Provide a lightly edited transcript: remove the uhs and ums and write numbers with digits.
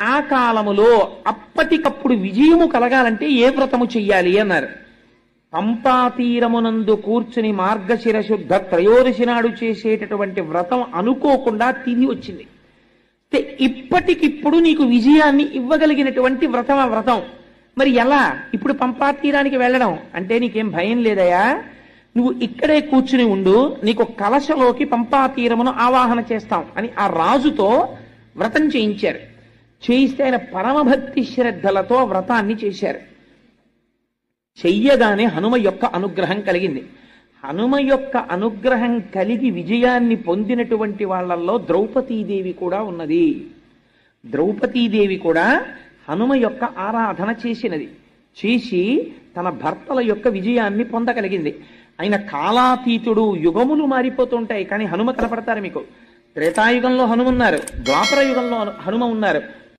ఆ కాలములో అప్పటికప్పుడు విజయము కలగాలంటే ఏ వ్రతము చెయ్యాలి అన్నారు. పంపాతీరమునందు కూర్చుని మార్గశిర శుద్ధ త్రయోదశి నాడు చేసేటటువంటి వ్రతం అనుకోకుండా తిథి వచ్చింది. ఇప్పటికిప్పుడు నీకు విజయాన్ని ఇవ్వగలిగినటువంటి వ్రతం ఆ వ్రతం. మరి ఎలా? ఇప్పుడు పంపాతీరానికి వెళ్ళడం అంటే నీకేం భయం లేదయా, నువ్వు ఇక్కడే కూర్చుని ఉండు, నీకు కలశలోకి పంపాతీరమును ఆవాహన చేస్తాం అని ఆ రాజుతో వ్రతం చేయించారు. చేయిస్తే ఆయన పరమభక్తి శ్రద్ధలతో వ్రతాన్ని చేశారు. చెయ్యగానే హనుమ యొక్క అనుగ్రహం కలిగింది. హనుమ యొక్క అనుగ్రహం కలిగి విజయాన్ని పొందినటువంటి వాళ్ళల్లో ద్రౌపదీదేవి కూడా ఉన్నది. ద్రౌపదీదేవి కూడా హనుమ యొక్క ఆరాధన చేసినది. చేసి తన భర్తల యొక్క విజయాన్ని పొందగలిగింది. ఆయన కాలాతీతుడు, యుగములు మారిపోతుంటాయి కానీ హనుమ కనపడతారు మీకు. త్రేతాయుగంలో హనుమ ఉన్నారు, ద్వాపర యుగంలో హనుమ ఉన్నారు,